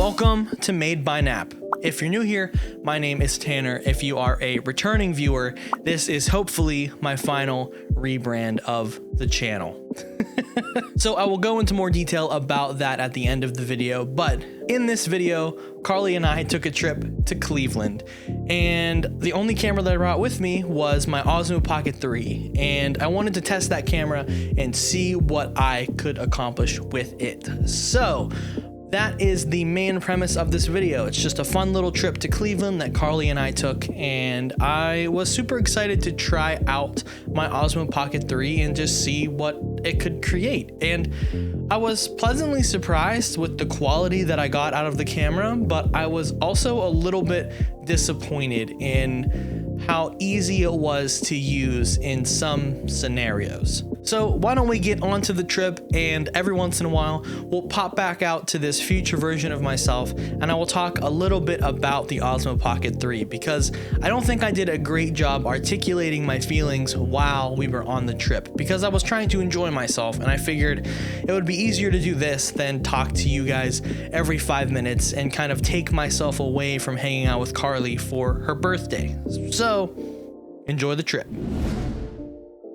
Welcome to Made by Knapp. If you're new here, my name is Tanner. If you are a returning viewer, this is hopefully my final rebrand of the channel. So I will go into more detail about that at the end of the video, but in this video, Carly and I took a trip to Cleveland, and the only camera that I brought with me was my Osmo Pocket 3, and I wanted to test that camera and see what I could accomplish with it. So that is the main premise of this video. It's just a fun little trip to Cleveland that Carly and I took, and I was super excited to try out my Osmo Pocket 3 and just see what it could create. And I was pleasantly surprised with the quality that I got out of the camera, but I was also a little bit disappointed in how easy it was to use in some scenarios. So why don't we get onto the trip, and every once in a while we'll pop back out to this future version of myself and I will talk a little bit about the Osmo Pocket 3, because I don't think I did a great job articulating my feelings while we were on the trip, because I was trying to enjoy myself and I figured it would be easier to do this than talk to you guys every 5 minutes and kind of take myself away from hanging out with Carly for her birthday. So enjoy the trip.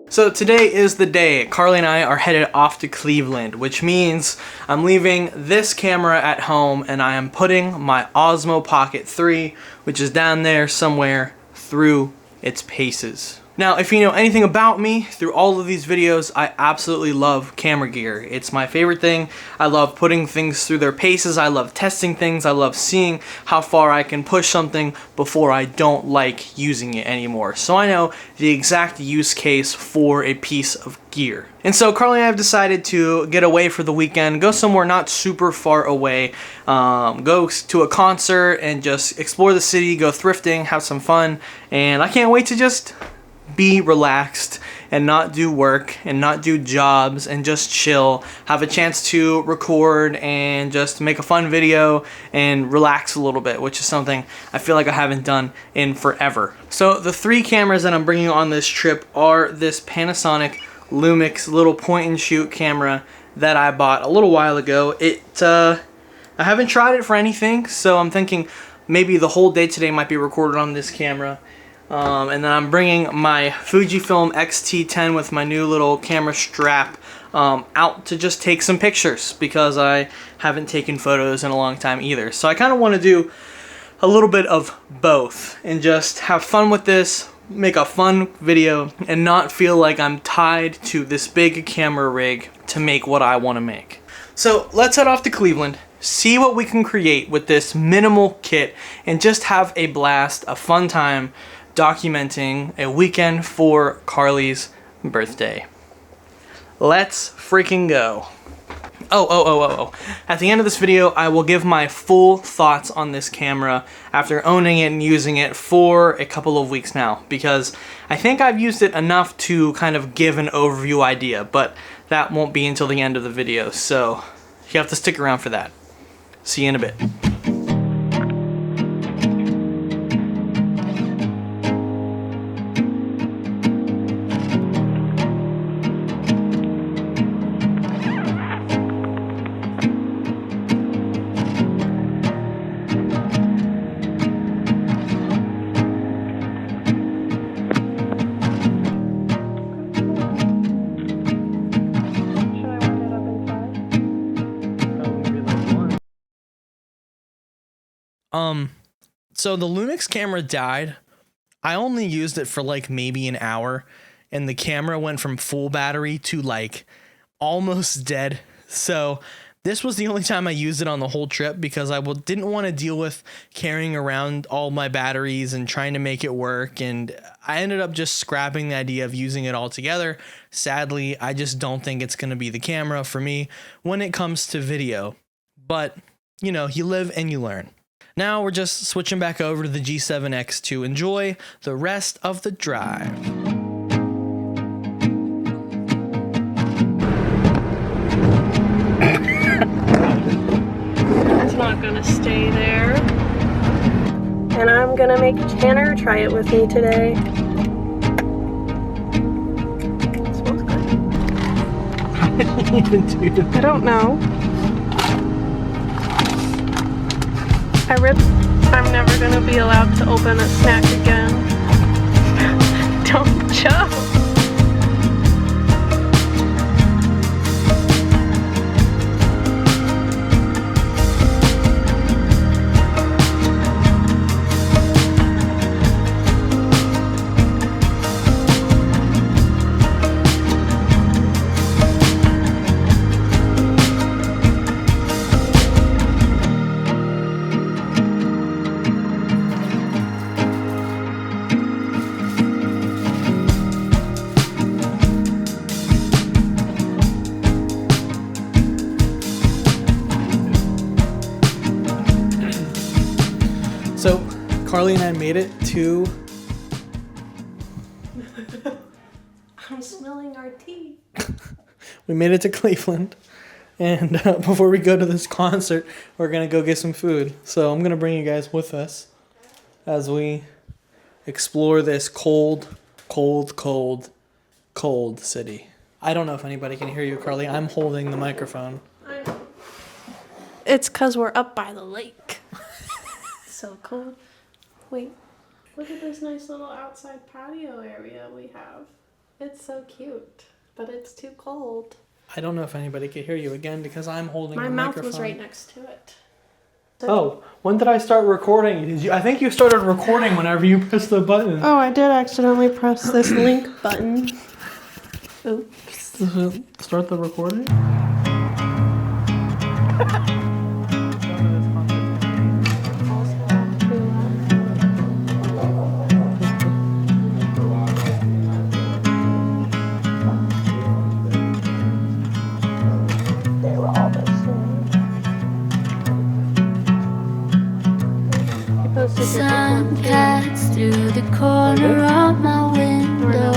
So today is the day. Carly and I are headed off to Cleveland, which means I'm leaving this camera at home and I am putting my Osmo Pocket 3, which is down there somewhere, through its paces. Now, if you know anything about me, through all of these videos, I absolutely love camera gear. It's my favorite thing. I love putting things through their paces. I love testing things. I love seeing how far I can push something before I don't like using it anymore. So I know the exact use case for a piece of gear. And so Carly and I have decided to get away for the weekend, go somewhere not super far away, go to a concert and just explore the city, go thrifting, have some fun. And I can't wait to just be relaxed and not do work and not do jobs and just chill, have a chance to record and just make a fun video and relax a little bit, which is something I feel like I haven't done in forever. So the three cameras that I'm bringing on this trip are this Panasonic Lumix little point and shoot camera that I bought a little while ago. I haven't tried it for anything, so I'm thinking maybe the whole day today might be recorded on this camera. And then I'm bringing my Fujifilm X-T10 with my new little camera strap out to just take some pictures, because I haven't taken photos in a long time either. So I kind of want to do a little bit of both and just have fun with this, make a fun video, and not feel like I'm tied to this big camera rig to make what I want to make. So let's head off to Cleveland, see what we can create with this minimal kit, and just have a blast, a fun time documenting a weekend for Carly's birthday. Let's freaking go. Oh. At the end of this video, I will give my full thoughts on this camera after owning it and using it for a couple of weeks now, because I think I've used it enough to kind of give an overview idea, but that won't be until the end of the video, so you have to stick around for that. See you in a bit. So the Lumix camera died. I only used it for like maybe an hour, and the camera went from full battery to like almost dead. So this was the only time I used it on the whole trip, because I didn't want to deal with carrying around all my batteries and trying to make it work, and I ended up just scrapping the idea of using it altogether. Sadly, I just don't think it's going to be the camera for me when it comes to video, but you know, you live and you learn. Now we're just switching back over to the G7X to enjoy the rest of the drive. It's not gonna stay there. And I'm gonna make Tanner try it with me today. It smells good. I didn't even do that. I don't know. I ripped. I'm never gonna be allowed to open a snack again. Don't joke. So, Carly and I made it to... I'm smelling our tea. We made it to Cleveland. And before we go to this concert, we're going to go get some food. So I'm going to bring you guys with us as we explore this cold city. I don't know if anybody can hear you, Carly. I'm holding the microphone. It's because we're up by the lake. So cold. Wait, look at this nice little outside patio area we have. It's so cute, but it's too cold. I don't know if anybody can hear you again because I'm holding the My microphone. mouth was right next to it. Oh, when did I start recording? Did you? I think you started recording whenever you pressed the button. Oh, I did accidentally press this link button. Oops. Does it start the recording? Sun cats through the corner of my window,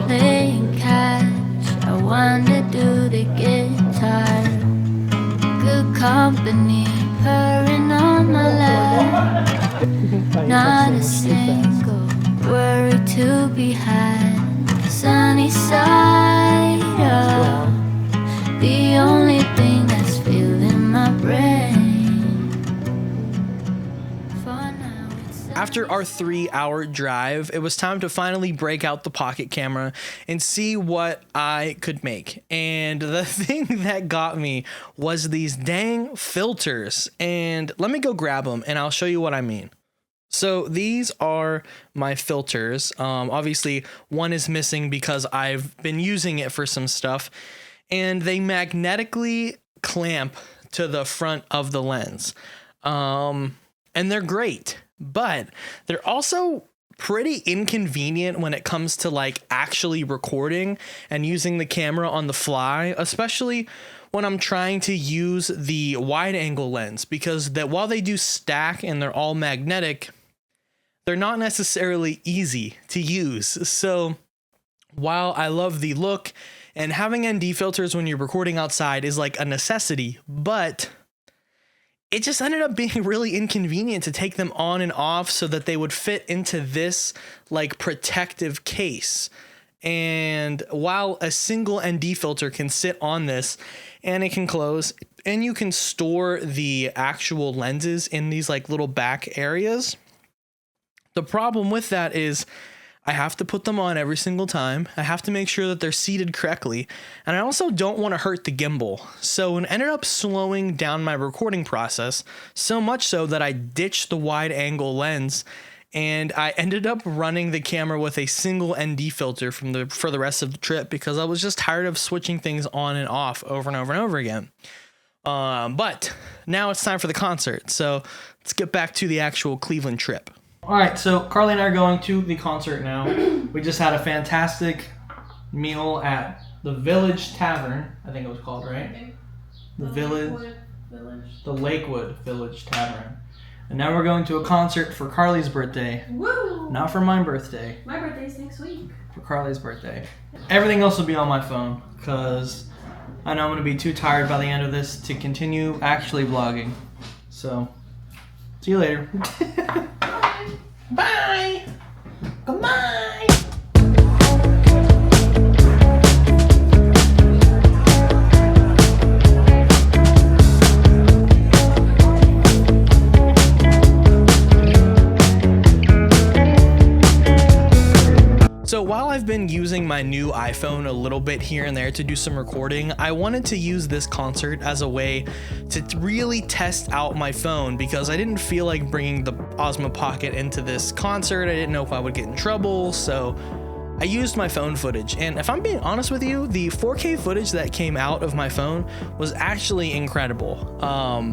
playing catch. I wonder, do they get tired? Good company purring on my lap. Not a single worry to be had. Sunny side up, the only thing that's filling my brain. After our 3-hour drive, it was time to finally break out the pocket camera and see what I could make. And the thing that got me was these dang filters. And let me go grab them and I'll show you what I mean. So these are my filters. Obviously, one is missing because I've been using it for some stuff. And they magnetically clamp to the front of the lens. And they're great. But they're also pretty inconvenient when it comes to like actually recording and using the camera on the fly, especially when I'm trying to use the wide angle lens, because that while they do stack and they're all magnetic, they're not necessarily easy to use. So while I love the look and having ND filters when you're recording outside is like a necessity, but it just ended up being really inconvenient to take them on and off so that they would fit into this like protective case. And while a single ND filter can sit on this and it can close and you can store the actual lenses in these like little back areas, the problem with that is I have to put them on every single time. I have to make sure that they're seated correctly. And I also don't want to hurt the gimbal. So it ended up slowing down my recording process, so much so that I ditched the wide angle lens and I ended up running the camera with a single ND filter for the rest of the trip because I was just tired of switching things on and off over and over and over again. But now it's time for the concert. So let's get back to the actual Cleveland trip. All right, so Carly and I are going to the concert now. We just had a fantastic meal at the Village Tavern, I think it was called, right? The Lakewood Village Tavern. And now we're going to a concert for Carly's birthday. Woo! Not for my birthday. My birthday's next week. For Carly's birthday. Everything else will be on my phone because I know I'm going to be too tired by the end of this to continue actually vlogging. So, see you later. Bye. Goodbye. been using my new iPhone a little bit here and there to do some recording, I wanted to use this concert as a way to really test out my phone because I didn't feel like bringing the Osmo Pocket into this concert. I didn't know if I would get in trouble, so I used my phone footage, and if I'm being honest with you, the 4K footage that came out of my phone was actually incredible.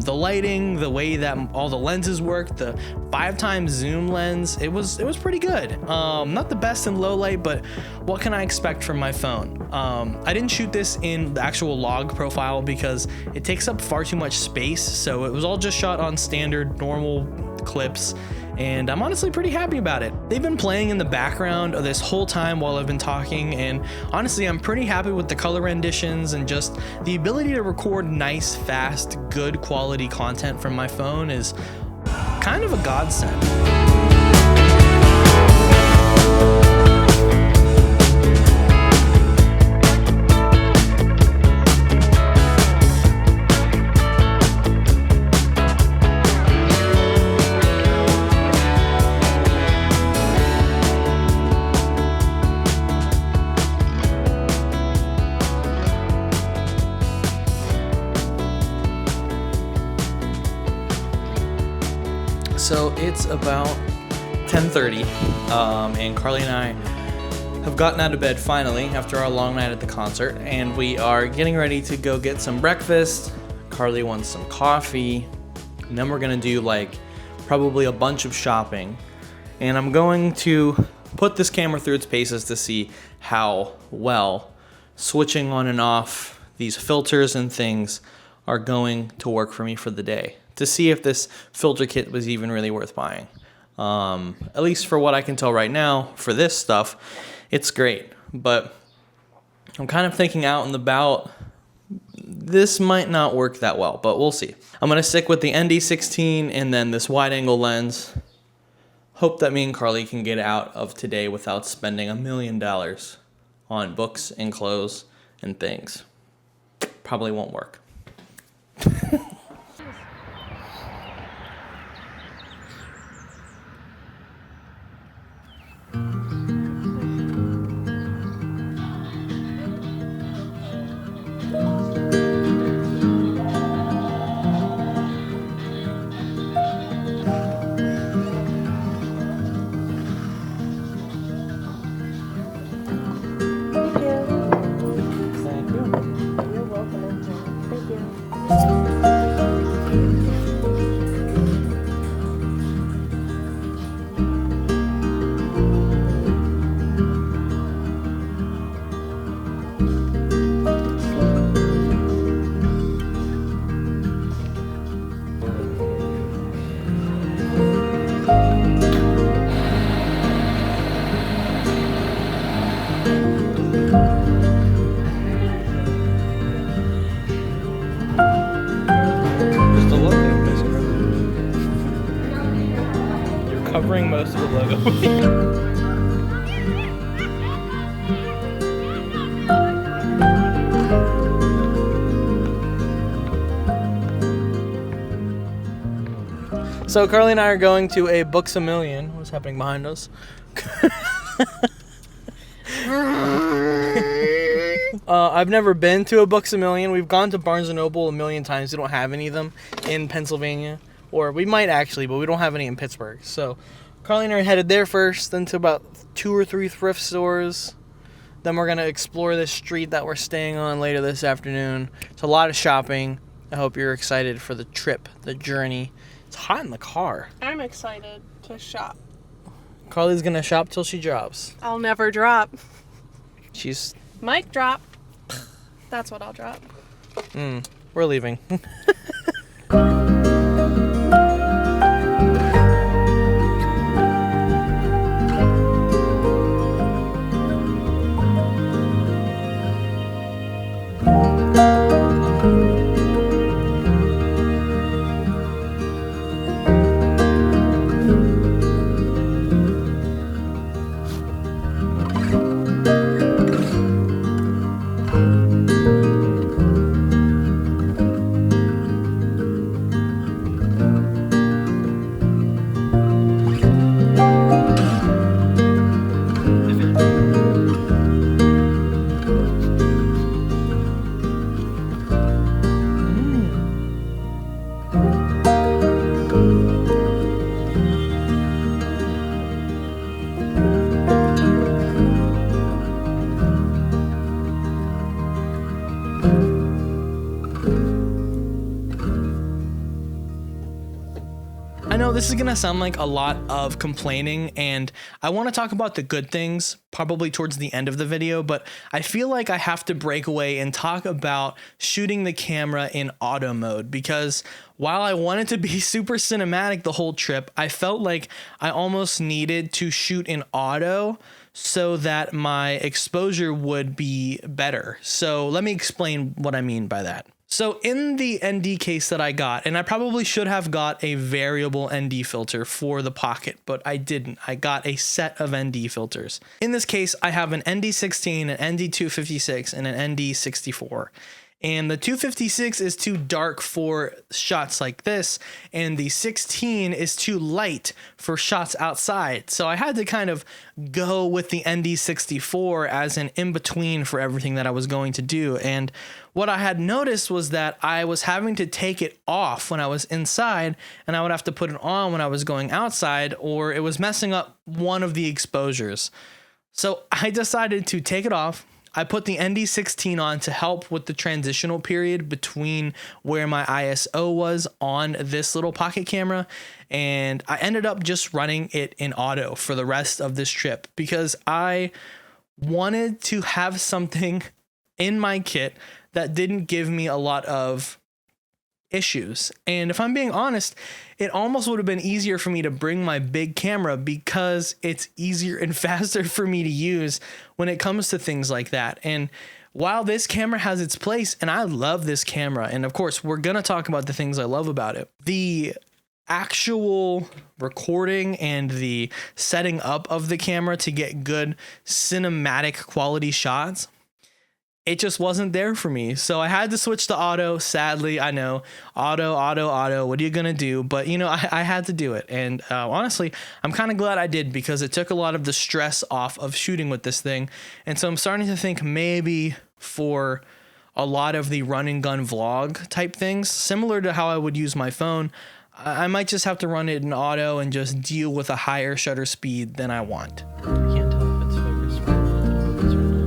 The lighting, the way that all the lenses worked, the 5x zoom lens, it was pretty good. Not the best in low light, but what can I expect from my phone? I didn't shoot this in the actual log profile because it takes up far too much space, so it was all just shot on standard normal clips, and I'm honestly pretty happy about it. They've been playing in the background this whole time while I've been talking, and honestly I'm pretty happy with the color renditions and just the ability to record nice, fast, good quality content from my phone is kind of a godsend. So it's about 10:30, and Carly and I have gotten out of bed finally after our long night at the concert, and we are getting ready to go get some breakfast. Carly wants some coffee, and then we're gonna do like probably a bunch of shopping, and I'm going to put this camera through its paces to see how well switching on and off these filters and things are going to work for me for the day, to see if this filter kit was even really worth buying. At least for what I can tell right now, for this stuff, it's great. But I'm kind of thinking out and about, this might not work that well, but we'll see. I'm gonna stick with the ND16 and then this wide angle lens. Hope that me and Carly can get out of today without spending $1 million on books and clothes and things. Probably won't work. Covering most of the logo. So Carly and I are going to a Books A Million. What's happening behind us? I've never been to a Books A Million. We've gone to Barnes & Noble a million times. We don't have any of them in Pennsylvania. Or we might actually, but we don't have any in Pittsburgh. So Carly and I are headed there first, then to about 2 or 3 thrift stores. Then we're going to explore this street that we're staying on later this afternoon. It's a lot of shopping. I hope you're excited for the trip, the journey. It's hot in the car. I'm excited to shop. Carly's going to shop till she drops. I'll never drop. She's... Mic drop. That's what I'll drop. We're leaving. this is gonna sound like a lot of complaining, and I want to talk about the good things probably towards the end of the video, but I feel like I have to break away and talk about shooting the camera in auto mode, because while I wanted to be super cinematic the whole trip, I felt like I almost needed to shoot in auto so that my exposure would be better. So let me explain what I mean by that. So in the ND case that I got, and I probably should have got a variable ND filter for the Pocket, but I didn't. I got a set of ND filters. In this case, I have an ND16, an ND256, and an ND64. And the 256 is too dark for shots like this, and the 16 is too light for shots outside. So I had to kind of go with the ND64 as an in-between for everything that I was going to do. And what I had noticed was that I was having to take it off when I was inside, and I would have to put it on when I was going outside, or it was messing up one of the exposures. So I decided to take it off. I put the ND16 on to help with the transitional period between where my ISO was on this little pocket camera, and I ended up just running it in auto for the rest of this trip because I wanted to have something in my kit that didn't give me a lot of issues. And if I'm being honest, it almost would have been easier for me to bring my big camera because it's easier and faster for me to use when it comes to things like that. And while this camera has its place, and I love this camera, and of course we're gonna talk about the things I love about it, the actual recording and the setting up of the camera to get good cinematic quality shots, it just wasn't there for me. So I had to switch to auto. Sadly, I know, auto, what are you gonna do? But you know, I had to do it. And honestly, I'm kind of glad I did, because it took a lot of the stress off of shooting with this thing. And so I'm starting to think maybe for a lot of the run and gun vlog type things, similar to how I would use my phone, I might just have to run it in auto and just deal with a higher shutter speed than I want. I can't tell if it's focused or not.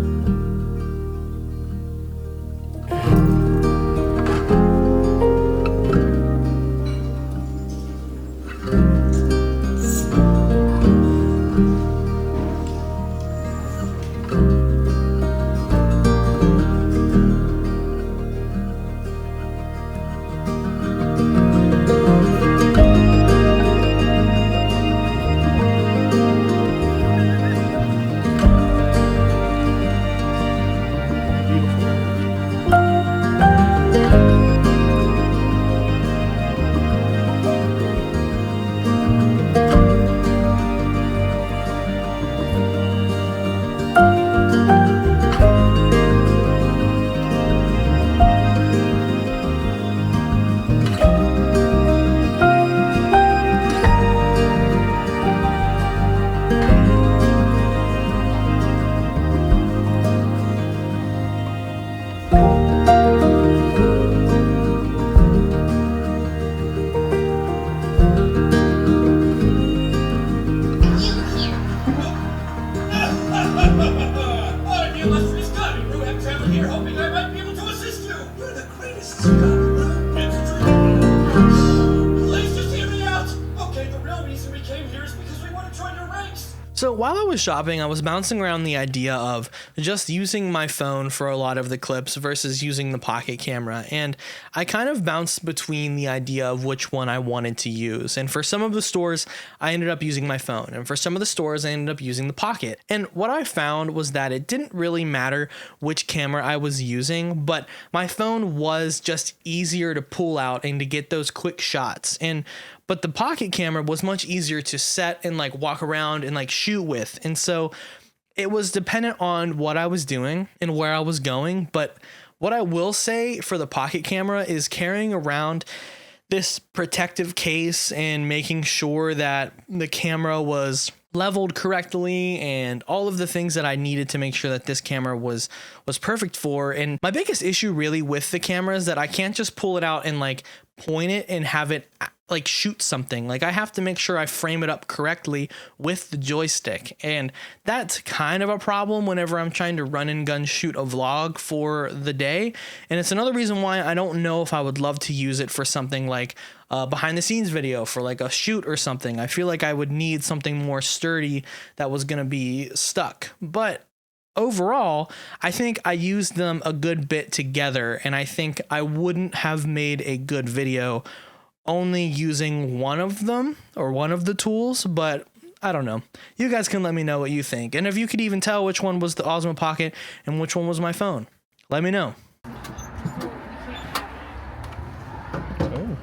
So while I was shopping, I was bouncing around the idea of just using my phone for a lot of the clips versus using the Pocket camera. And I kind of bounced between the idea of which one I wanted to use. And for some of the stores, I ended up using my phone. And for some of the stores, I ended up using the Pocket. And what I found was that it didn't really matter which camera I was using, but my phone was just easier to pull out and to get those quick shots. But the Pocket camera was much easier to set and like walk around and like shoot with. And so it was dependent on what I was doing and where I was going. But what I will say for the Pocket camera is carrying around this protective case and making sure that the camera was leveled correctly and all of the things that I needed to make sure that this camera was perfect for. And my biggest issue really with the camera is that I can't just pull it out and like point it and have it like shoot something. Like I have to make sure I frame it up correctly with the joystick. And that's kind of a problem whenever I'm trying to run and gun shoot a vlog for the day. And it's another reason why I don't know if I would love to use it for something like behind the scenes video for like a shoot or something. I feel like I would need something more sturdy that was going to be stuck. But overall, I think I used them a good bit together, and I think I wouldn't have made a good video only using one of them or one of the tools, but I don't know. You guys can let me know what you think. And if you could even tell which one was the Osmo Pocket and which one was my phone, let me know. Oh.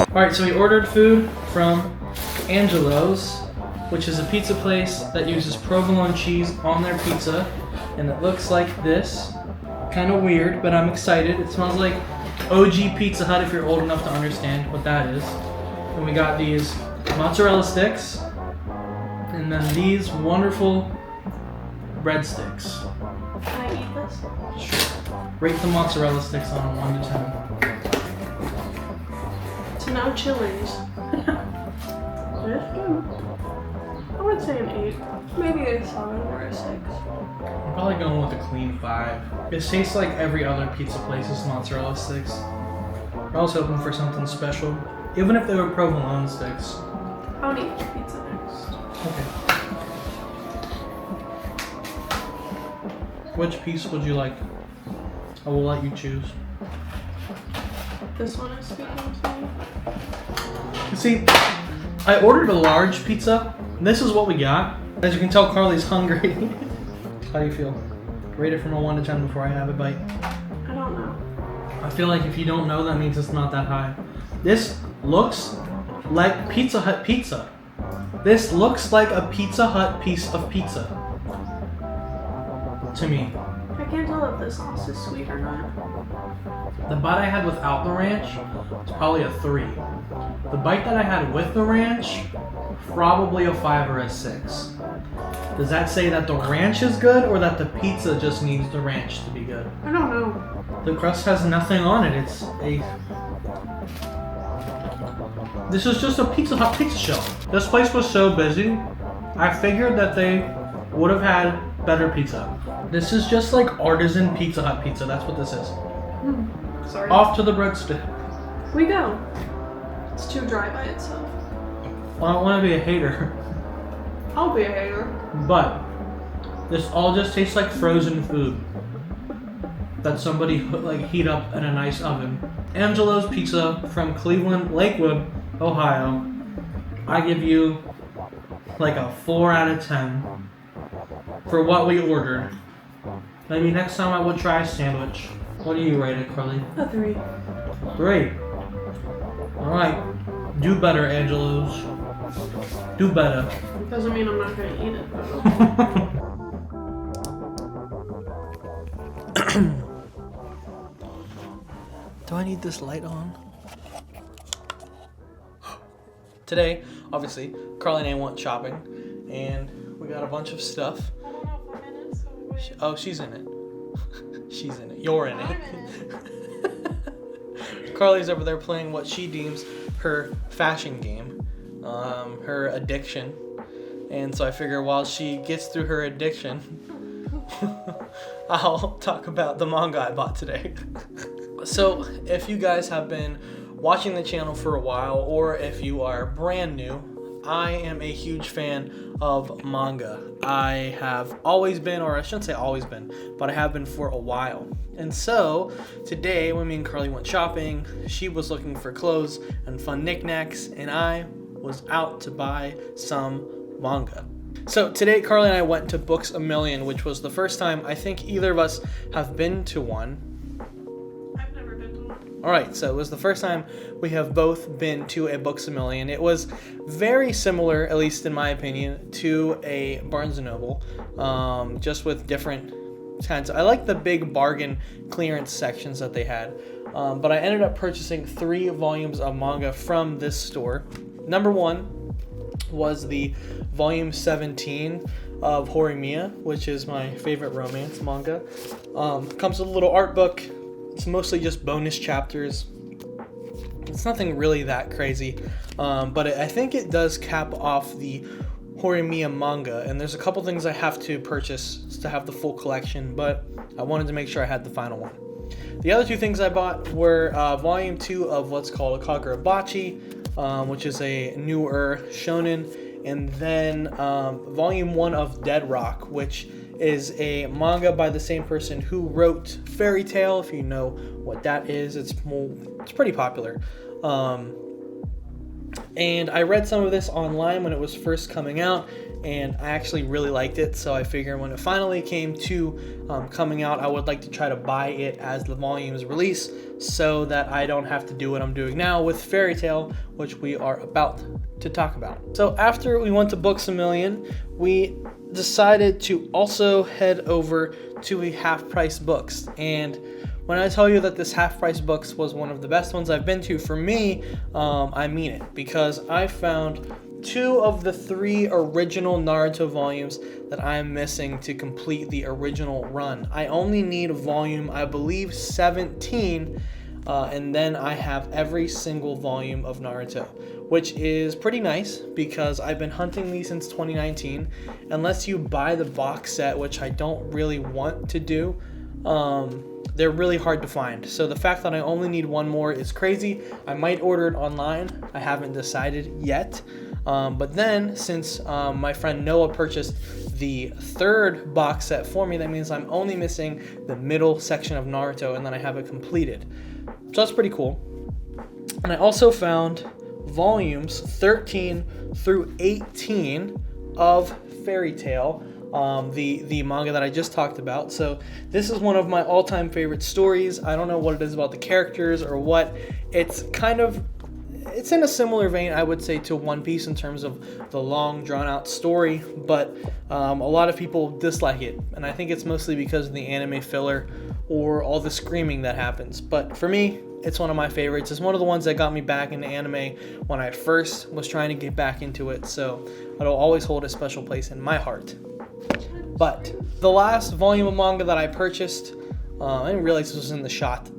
Alright, so we ordered food from Angelo's, which is a pizza place that uses provolone cheese on their pizza, and it looks like this. Kind of weird, but I'm excited. It smells like OG Pizza Hut if you're old enough to understand what that is. And we got these mozzarella sticks, and then these wonderful breadsticks. Can I eat this? Sure. Rate the mozzarella sticks on a 1 to 10. So now chilies. That's good. I would say an 8. Maybe a 7 or a 6. I'm probably going with a clean 5. It tastes like every other pizza place's mozzarella sticks. I was hoping for something special, even if they were provolone sticks. I'll eat the pizza next. Okay. Which piece would you like? I will let you choose. This one is speaking to me. See, I ordered a large pizza. This is what we got. As you can tell, Carly's hungry. How do you feel? Rate it from a 1 to 10 before I have a bite. I don't know. I feel like if you don't know, that means it's not that high. This looks like Pizza Hut pizza. This looks like a Pizza Hut piece of pizza. To me. I can't tell if this sauce is sweet or not. The bite I had without the ranch is probably a 3. The bite that I had with the ranch, probably a 5 or a 6. Does that say that the ranch is good or that the pizza just needs the ranch to be good? I don't know. The crust has nothing on it. It's a... This is just a Pizza Hut pizza shell. This place was so busy, I figured that they would have had better pizza. This is just like artisan Pizza Hut pizza. That's what this is. Sorry. Off to the breadstick. We go. It's too dry by itself. I don't want to be a hater, I'll be a hater. but this all just tastes like frozen food that somebody put like heat up in a nice oven. Angelo's Pizza from Cleveland, Lakewood, Ohio. I give you like a 4 out of 10 for what we ordered. Maybe next time I would try a sandwich. What do you rate it, Carly? A 3. 3. Alright. Do better, Angelo's. Do better. Doesn't mean I'm not gonna eat it, though. Do I need this light on? Today, obviously, Carly and I went shopping, and we got a bunch of stuff. I don't know if I'm in it, so wait. Oh, she's in it. She's in it. You're in I'm it. in it. Carly's over there playing what she deems her fashion game, her addiction. And so I figure while she gets through her addiction, I'll talk about the manga I bought today. So if you guys have been watching the channel for a while, or if you are brand new, I am a huge fan of manga. I have always been, or I shouldn't say always been, but I have been for a while. And so today when me and Carly went shopping, she was looking for clothes and fun knickknacks, and I was out to buy some manga. So today Carly and I went to Books A Million, which was the first time I think either of us have been to one. I've never been to one. Alright, so it was the first time we have both been to a Books A Million. It was very similar, at least in my opinion, to a Barnes & Noble, just with different kinds. I like the big bargain clearance sections that they had, but I ended up purchasing 3 volumes of manga from this store. Number 1 was the volume 17 of Horimiya, which is my favorite romance manga. Comes with a little art book. It's mostly just bonus chapters. It's nothing really that crazy, but I think it does cap off the Horimiya manga, and there's a couple things I have to purchase to have the full collection, but I wanted to make sure I had the final one. The other 2 things I bought were volume 2 of what's called Kagurabachi, which is a newer shonen, and then volume 1 of Dead Rock, which is a manga by the same person who wrote Fairy Tail. If you know what that is, it's pretty popular. And I read some of this online when it was first coming out, and I actually really liked it, so I figured when it finally came to coming out, I would like to try to buy it as the volumes release, so that I don't have to do what I'm doing now with Fairy Tail, which we are about to talk about. So after we went to Books A Million, we decided to also head over to a Half Price Books, and when I tell you that this Half Price Books was one of the best ones I've been to for me, I mean it, because I found 2 of the 3 original Naruto volumes that I am missing to complete the original run. I only need volume, I believe, 17, and then I have every single volume of Naruto, which is pretty nice because I've been hunting these since 2019. Unless you buy the box set, which I don't really want to do, they're really hard to find. So the fact that I only need 1 more is crazy. I might order it online. I haven't decided yet. But then, since my friend Noah purchased the 3rd box set for me, that means I'm only missing the middle section of Naruto, and then I have it completed. So that's pretty cool. And I also found volumes 13 through 18 of Fairy Tail, the manga that I just talked about. So this is one of my all-time favorite stories. I don't know what it is about the characters or what. It's in a similar vein, I would say, to One Piece in terms of the long, drawn-out story, but a lot of people dislike it, and I think it's mostly because of the anime filler or all the screaming that happens. But for me, it's one of my favorites. It's one of the ones that got me back into anime when I first was trying to get back into it, so it'll always hold a special place in my heart. But the last volume of manga that I purchased, I didn't realize this was in the shot.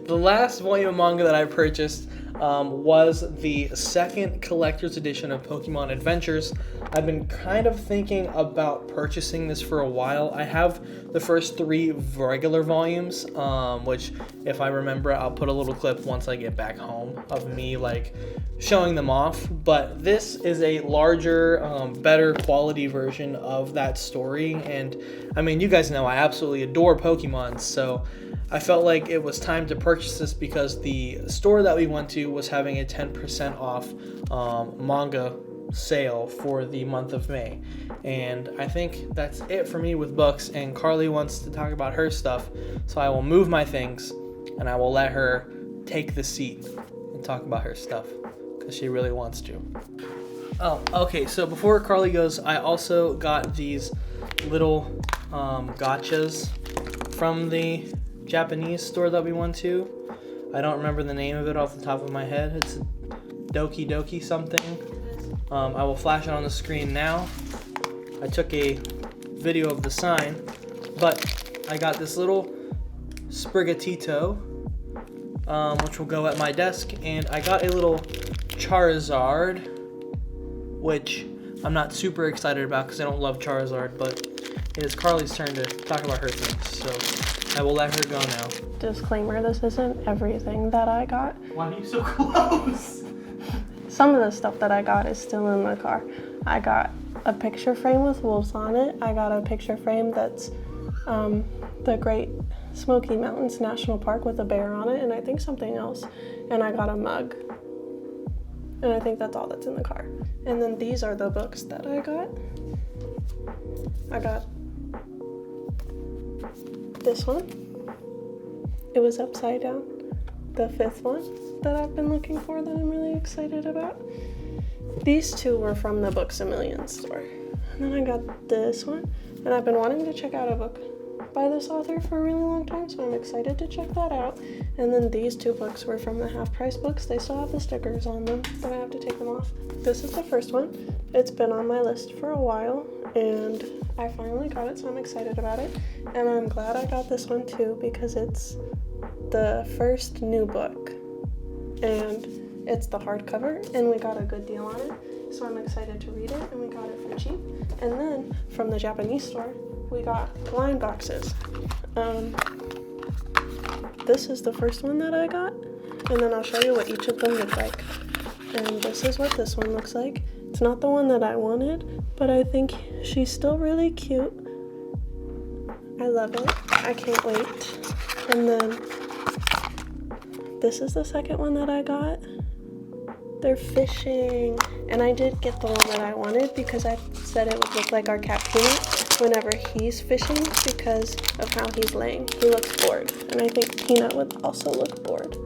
The last volume of manga that I purchased was the 2nd collector's edition of Pokemon Adventures. I've been kind of thinking about purchasing this for a while. I have the first 3 regular volumes, which, if I remember, I'll put a little clip once I get back home of me showing them off. But this is a larger, better quality version of that story, and I mean, you guys know I absolutely adore Pokemon, so I felt like it was time to purchase this because the store that we went to was having a 10% off manga sale for the month of May. And I think that's it for me with books, and Carly wants to talk about her stuff, so I will move my things and I will let her take the seat and talk about her stuff because she really wants to. Oh, okay, so before Carly goes, I also got these little gotchas from the Japanese store that we went to. I don't remember the name of it off the top of my head. It's Doki Doki something. I will flash it on the screen now. I took a video of the sign, but I got this little Sprigatito, which will go at my desk, and I got a little Charizard, which I'm not super excited about because I don't love Charizard, but it is Carly's turn to talk about her things, so I will let her go now. Disclaimer, this isn't everything that I got. Why are you so close? Some of the stuff that I got is still in the car. I got a picture frame with wolves on it. I got a picture frame that's the Great Smoky Mountains National Park with a bear on it, and I think something else. And I got a mug. And I think that's all that's in the car. And then these are the books that I got. I got this one. It was upside down. The 5th one that I've been looking for that I'm really excited about. These two were from the Books A Million store. And then I got this one. And I've been wanting to check out a book by this author for a really long time, so I'm excited to check that out. And then these 2 books were from the Half Price books. They still have the stickers on them, but I have to take them off. This is the first one. It's been on my list for a while, and I finally got it, so I'm excited about it. And I'm glad I got this one too, because it's the first new book, and it's the hardcover, and we got a good deal on it, so I'm excited to read it, and we got it for cheap. And then from the Japanese store, we got blind boxes. This is the first one that I got, and then I'll show you what each of them look like. And this is what this one looks like. It's not the one that I wanted, but I think she's still really cute. I love it. I can't wait. And then this is the second one that I got. They're fishing, and I did get the one that I wanted because I said it would look like our cat Peanut whenever he's fishing because of how he's laying. He looks bored, and I think Peanut would also look bored.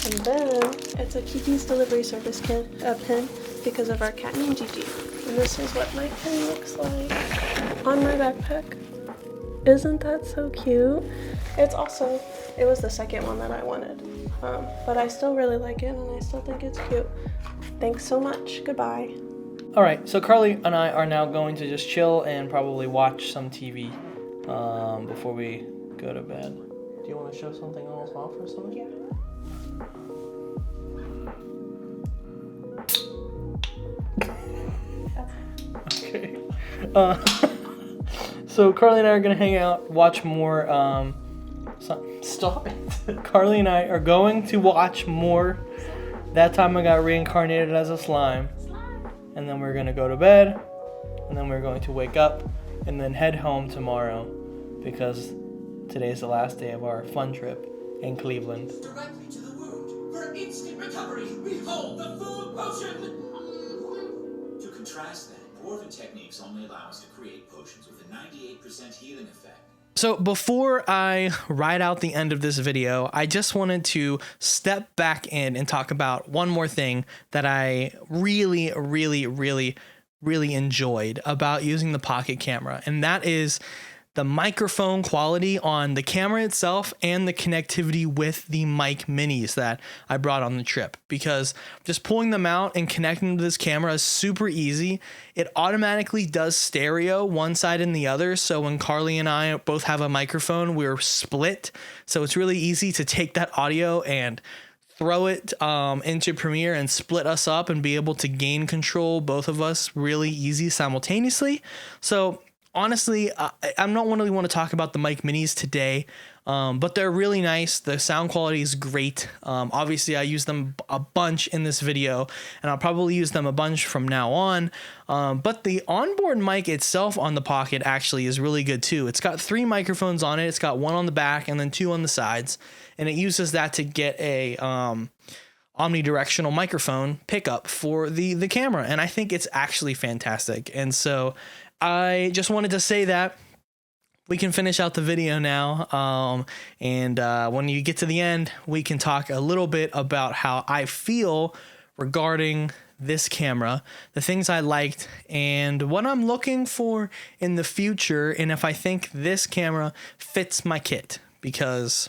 And then it's a Kiki's Delivery Service pin because of our cat named Gigi. And this is what my pen looks like on my backpack. Isn't that so cute? It was the second one that I wanted. But I still really like it, and I still think it's cute. Thanks so much. Goodbye. All right, so Carly and I are now going to just chill and probably watch some TV before we go to bed. Do you want to show something else off or something? Yeah. Okay. So Carly and I are gonna hang out, watch more. Stop it. Carly and I are going to watch more That Time I Got Reincarnated as a Slime. And then we're gonna go to bed. And then we're going to wake up and then head home tomorrow because today's the last day of our fun trip in Cleveland. Directly to the wound. For instant recovery, behold the food potion! To contrast that, Dwarven techniques only allow us to create potions with a 98% healing effect. So before I write out the end of this video, I just wanted to step back in and talk about one more thing that I really enjoyed about using the Pocket camera, and that is the microphone quality on the camera itself and the connectivity with the mic minis that I brought on the trip, because just pulling them out and connecting them to this camera is super easy. It automatically does stereo one side and the other. So when Carly and I both have a microphone, we're split. So it's really easy to take that audio and throw it into Premiere and split us up and be able to gain control, both of us, really easy simultaneously. So honestly, I don't really want to talk about the mic minis today, but they're really nice. The sound quality is great. Obviously, I use them a bunch in this video, and I'll probably use them a bunch from now on. But the onboard mic itself on the Pocket actually is really good too. It's got 3 microphones on it. It's got 1 on the back and then 2 on the sides, and it uses that to get a omnidirectional microphone pickup for the camera, and I think it's actually fantastic. And so I just wanted to say that we can finish out the video now, and when you get to the end, we can talk a little bit about how I feel regarding this camera, the things I liked, and what I'm looking for in the future, and if I think this camera fits my kit, because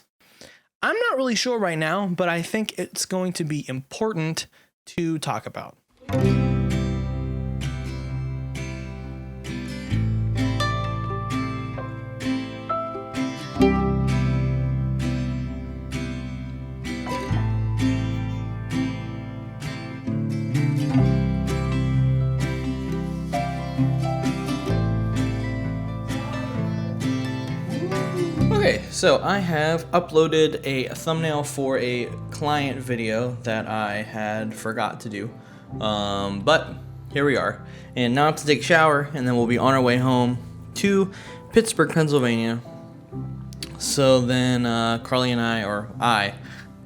I'm not really sure right now, but I think it's going to be important to talk about. Okay, so I have uploaded a thumbnail for a client video that I had forgot to do, but here we are. And now I have to take a shower, and then we'll be on our way home to Pittsburgh, Pennsylvania. So then Carly and I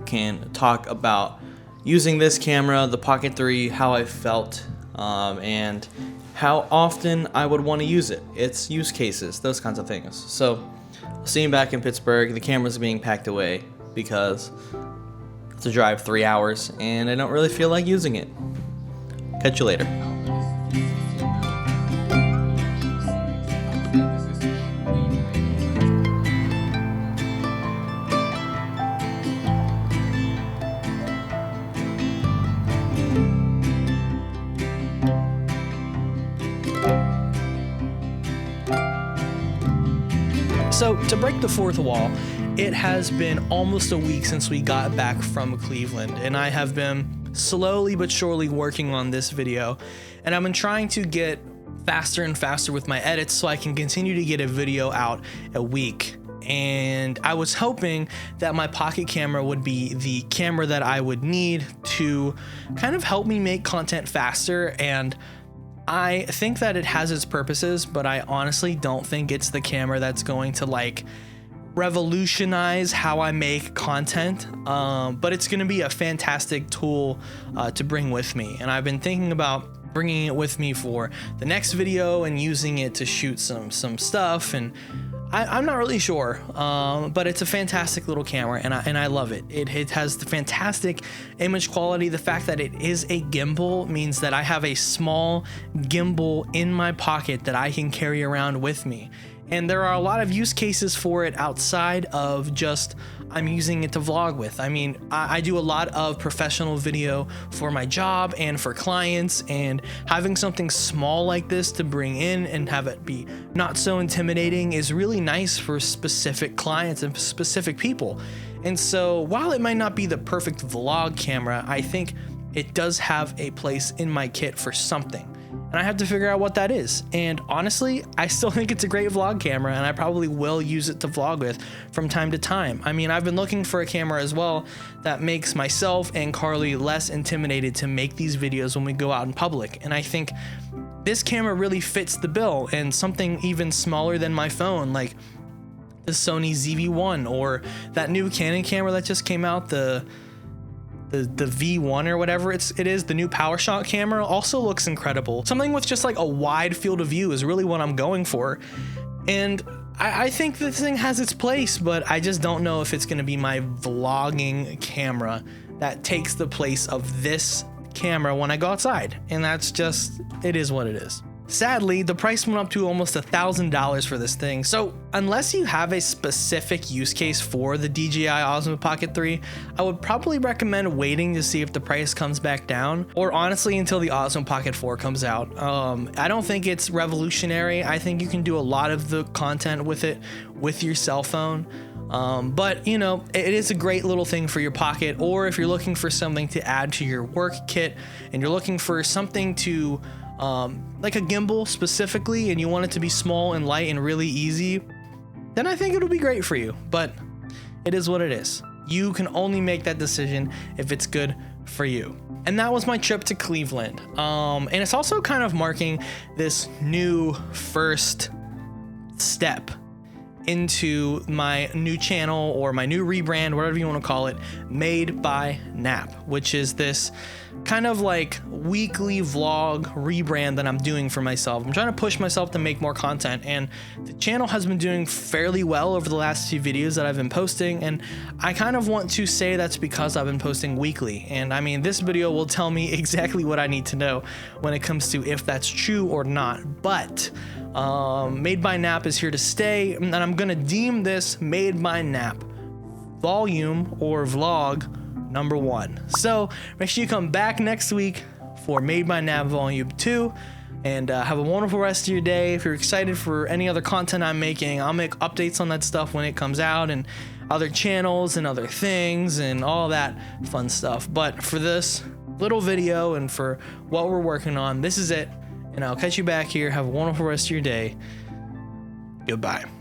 can talk about using this camera, the Pocket 3, how I felt, and how often I would want to use it, its use cases, those kinds of things. So I'll see you back in Pittsburgh. The camera's being packed away because it's a drive 3 hours and I don't really feel like using it. Catch you later. So to break the fourth wall, it has been almost a week since we got back from Cleveland, and I have been slowly but surely working on this video, and I've been trying to get faster and faster with my edits so I can continue to get a video out a week. And I was hoping that my Pocket camera would be the camera that I would need to kind of help me make content faster, and I think that it has its purposes, but I honestly don't think it's the camera that's going to like revolutionize how I make content, but it's going to be a fantastic tool to bring with me. And I've been thinking about bringing it with me for the next video and using it to shoot some stuff, and I'm not really sure, but it's a fantastic little camera, and I love it. It has the fantastic image quality. The fact that it is a gimbal means that I have a small gimbal in my pocket that I can carry around with me. And there are a lot of use cases for it outside of just I'm using it to vlog with. I mean, I do a lot of professional video for my job and for clients, and having something small like this to bring in and have it be not so intimidating is really nice for specific clients and specific people. And so while it might not be the perfect vlog camera, I think it does have a place in my kit for something. And I have to figure out what that is. And honestly, I still think it's a great vlog camera, and I probably will use it to vlog with from time to time. I mean, I've been looking for a camera as well that makes myself and Carly less intimidated to make these videos when we go out in public. And I think this camera really fits the bill, and something even smaller than my phone, like the Sony ZV-1 or that new Canon camera that just came out, the V1 or whatever it is, the new PowerShot camera also looks incredible. Something with just like a wide field of view is really what I'm going for. And I think this thing has its place, but I just don't know if it's gonna be my vlogging camera that takes the place of this camera when I go outside. And that's just, it is what it is. Sadly, the price went up to almost $1,000 for this thing, so unless you have a specific use case for the DJI Osmo Pocket 3, I would probably recommend waiting to see if the price comes back down, or honestly until the Osmo Pocket 4 comes out. I don't think it's revolutionary. I think you can do a lot of the content with it with your cell phone. But you know, it is a great little thing for your pocket, or if you're looking for something to add to your work kit and you're looking for something to like a gimbal specifically, and you want it to be small and light and really easy, then I think it'll be great for you. But it is what it is. You can only make that decision if it's good for you. And that was my trip to Cleveland. And it's also kind of marking this new first step into my new channel, or my new rebrand, whatever you want to call it, Made by Knapp, which is this kind of like weekly vlog rebrand that I'm doing for myself. I'm trying to push myself to make more content, and the channel has been doing fairly well over the last few videos that I've been posting, and I kind of want to say that's because I've been posting weekly. And I mean, this video will tell me exactly what I need to know when it comes to if that's true or not. But Made by Knapp is here to stay, and I'm gonna deem this Made by Knapp volume or vlog number 1. So make sure you come back next week for Made by Knapp Volume 2. And have a wonderful rest of your day. If you're excited for any other content I'm making, I'll make updates on that stuff when it comes out, and other channels and other things and all that fun stuff. But for this little video and for what we're working on, this is it. And I'll catch you back here. Have a wonderful rest of your day. Goodbye.